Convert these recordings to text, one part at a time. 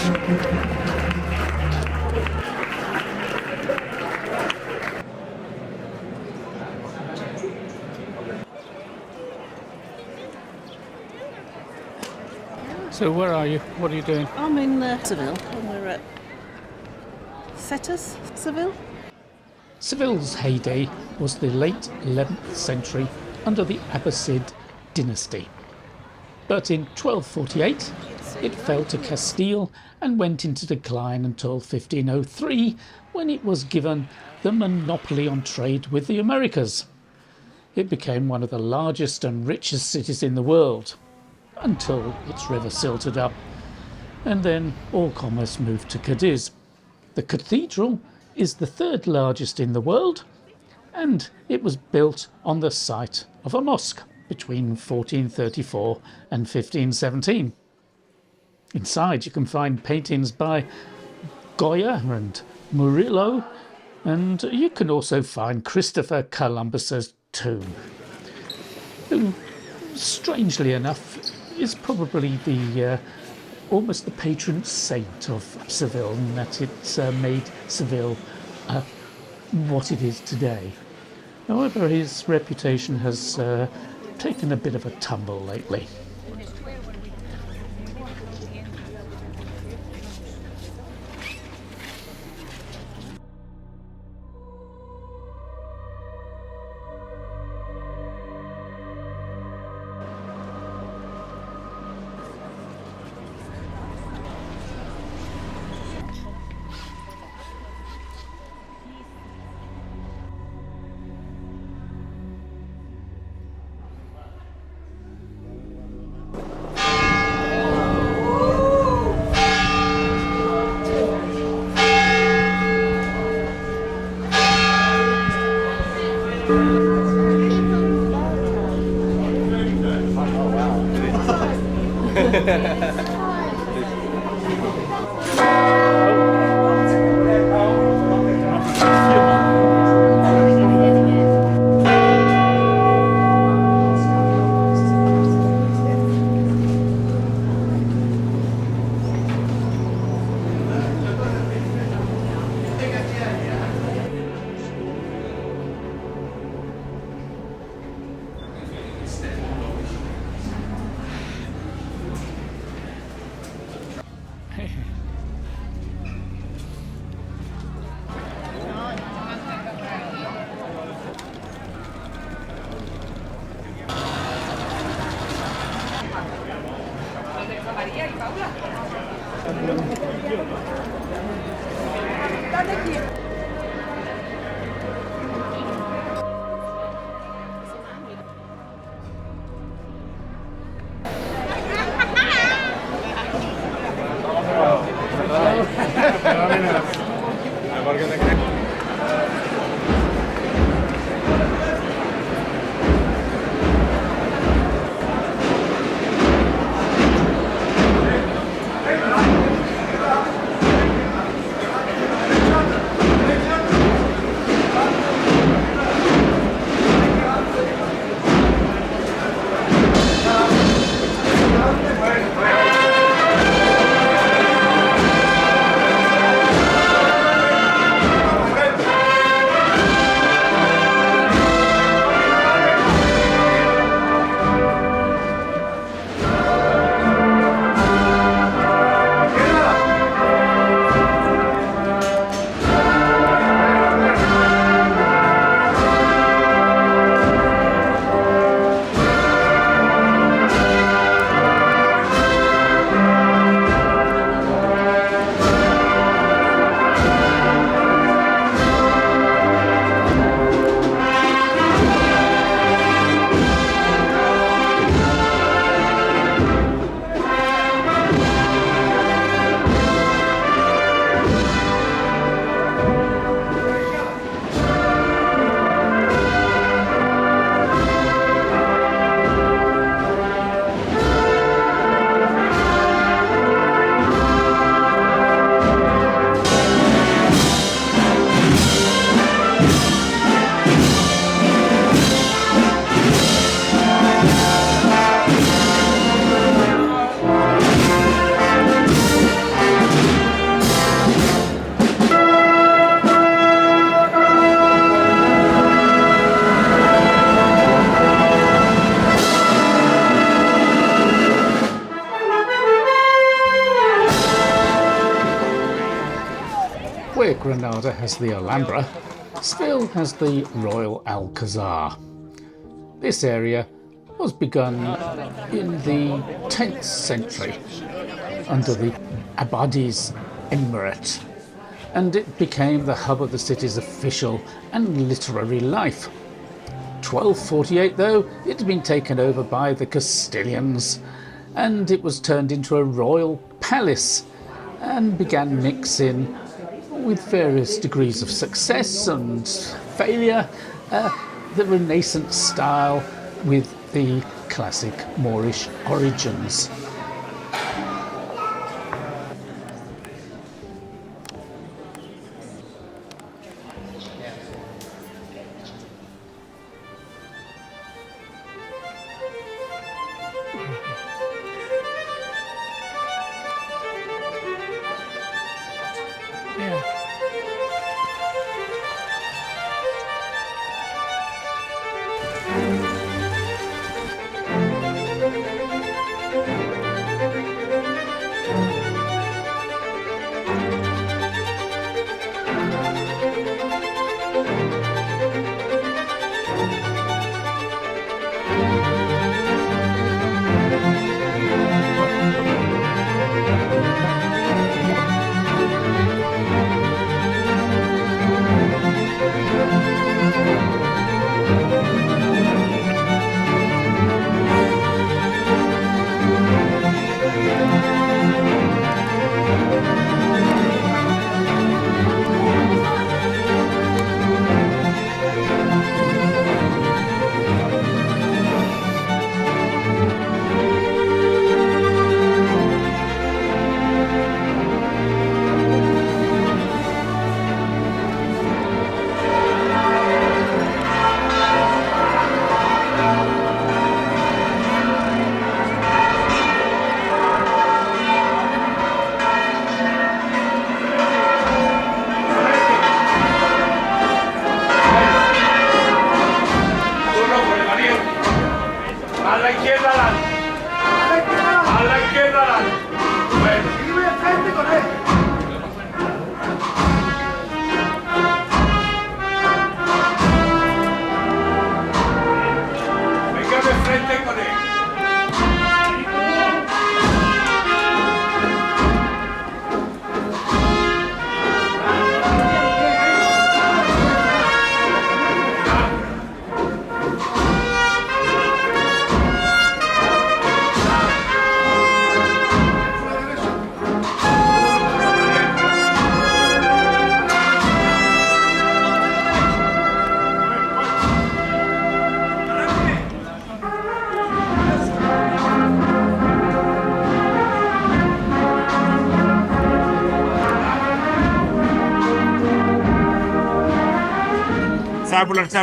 So where are you? What are you doing? I'm in Seville, and we're at Seville. Seville's heyday was the late 11th century under the Abbasid dynasty. But in 1248 it fell to Castile and went into decline until 1503, when it was given the monopoly on trade with the Americas. It became one of the largest and richest cities in the world, until its river silted up, and then all commerce moved to Cadiz. The cathedral is the third largest in the world, and it was built on the site of a mosque between 1434 and 1517. Inside you can find paintings by Goya and Murillo, and you can also find Christopher Columbus's tomb, who, strangely enough, is probably the almost the patron saint of Seville, and that it's made Seville what it is today. However, his reputation has taken a bit of a tumble lately. where Granada has the Alhambra, Seville has the Royal Alcazar. This area was begun in the 10th century under the Abbadi's Emirate, and it became the hub of the city's official and literary life. 1248, though, it had been taken over by the Castilians, and it was turned into a royal palace and began mixing, with various degrees of success and failure, the Renaissance style with the classic Moorish origins. Yeah.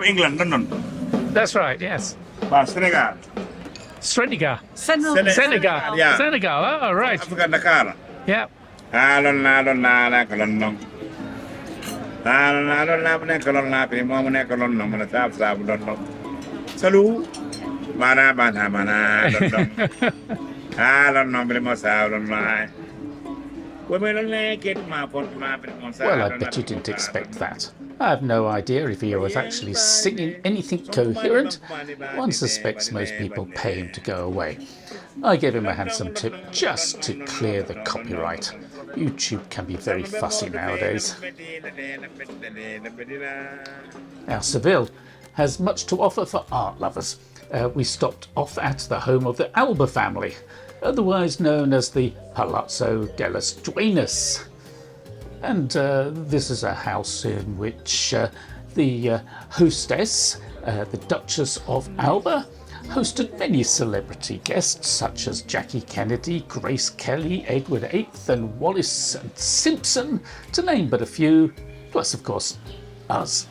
England, London. That's right, yes. Senegal. Senegal. Senegal. Senegal. Yeah. Senegal, oh, right. Africa, Dakar. Yeah. Salut. Mana mana mana. Well, I bet you didn't expect that. I have no idea if he was actually singing anything coherent. One suspects most people pay him to go away. I gave him a handsome tip just to clear the copyright. YouTube can be very fussy nowadays. Now, Seville has much to offer for art lovers. We stopped off at the home of the Alba family, otherwise known as the Palazzo delle Duenas. And this is a house in which the hostess, the Duchess of Alba, hosted many celebrity guests such as Jackie Kennedy, Grace Kelly, Edward VIII and Wallis and Simpson, to name but a few, plus of course us.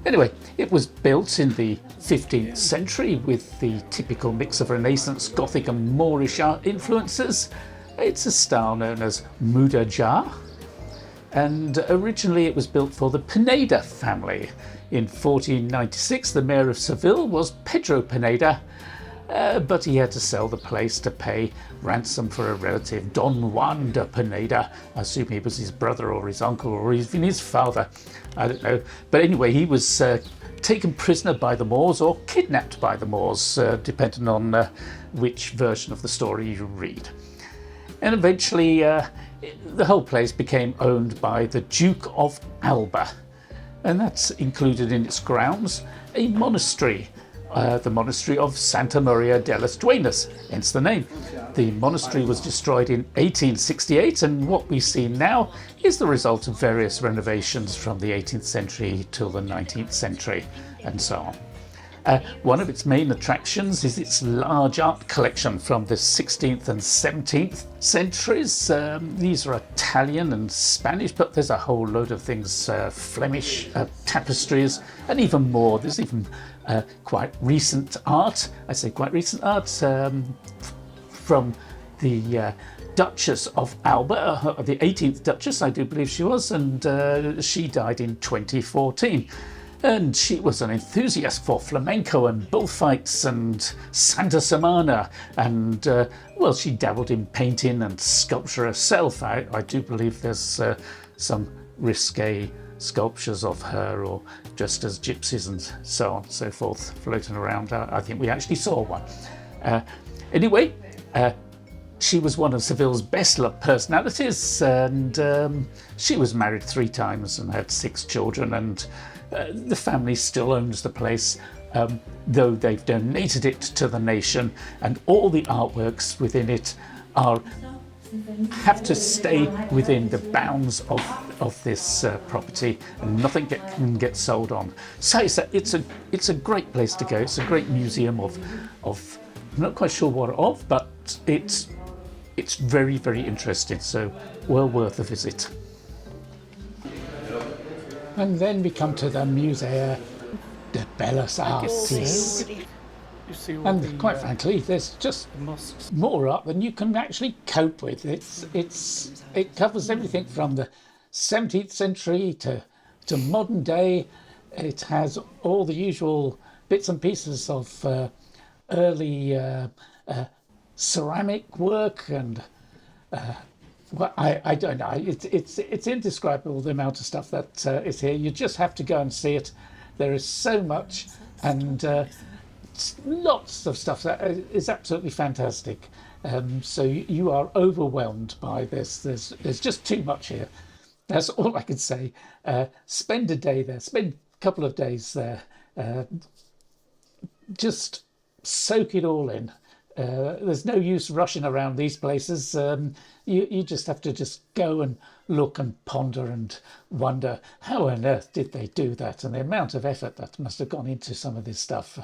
Anyway, it was built in the 15th century with the typical mix of Renaissance, Gothic and Moorish art influences. It's a style known as Mudajar, and originally it was built for the Pineda family. In 1496, the mayor of Seville was Pedro Pineda, but he had to sell the place to pay ransom for a relative, Don Juan de Pineda. I assume he was his brother or his uncle or even his father. I don't know. But anyway, he was taken prisoner by the Moors or kidnapped by the Moors, depending on which version of the story you read. And eventually the whole place became owned by the Duke of Alba, and that's included in its grounds a monastery, the monastery of Santa Maria de las Duenas, hence the name. The monastery was destroyed in 1868, and what we see now is the result of various renovations from the 18th century till the 19th century and so on. One of its main attractions is its large art collection from the 16th and 17th centuries. These are Italian and Spanish, but there's a whole load of things, Flemish tapestries, and even more. There's even quite recent art. I say quite recent art from the Duchess of Alba, the 18th Duchess, I do believe she was, and she died in 2014. And she was an enthusiast for flamenco and bullfights and Santa Semana, and well, she dabbled in painting and sculpture herself. I do believe there's some risque sculptures of her, or just as gypsies and so on and so forth, floating around. I think we actually saw one. Anyway, she was one of Seville's best-loved personalities, and she was married 3 times and had 6 children, and the family still owns the place, though they've donated it to the nation, and all the artworks within it have to stay within the bounds of this property, and nothing can get sold on. So it's a great place to go. It's a great museum of I'm not quite sure what of, but it's very, very interesting. So well worth a visit. And then we come to the Museo de Bellas Artes. And quite frankly, there's just more art than you can actually cope with. It covers everything from the 17th century to modern day. It has all the usual bits and pieces of early ceramic work and well, I don't know. It's indescribable, the amount of stuff that is here. You just have to go and see it. There is so much, and lots of stuff that is absolutely fantastic. So you are overwhelmed by this. There's just too much here. That's all I can say. Spend a day there. Spend a couple of days there. Just soak it all in. There's no use rushing around these places. You just have to just go and look and ponder and wonder how on earth did they do that, and the amount of effort that must have gone into some of this stuff.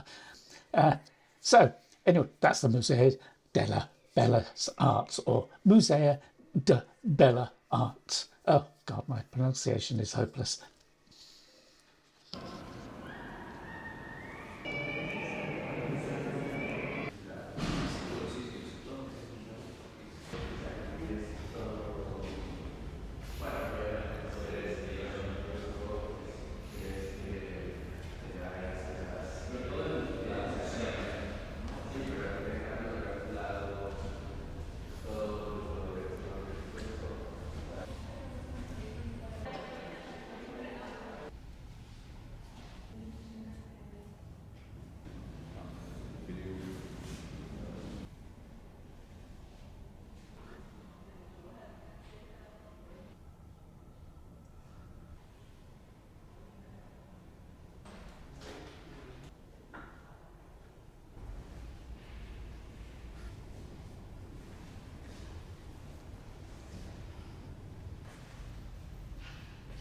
So anyway, that's the Museo della Bellas Arts, or Museo de Bella Arts. Oh God, my pronunciation is hopeless.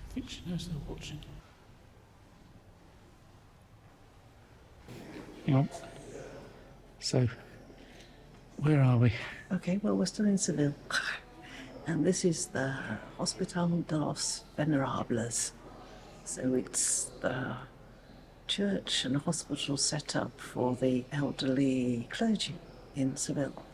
I think she knows they're watching. Hang on. So, where are we? Okay, well, we're still in Seville. And this is the Hospital de los Venerables. So it's the church and hospital set up for the elderly clergy in Seville.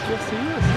Yes, he is.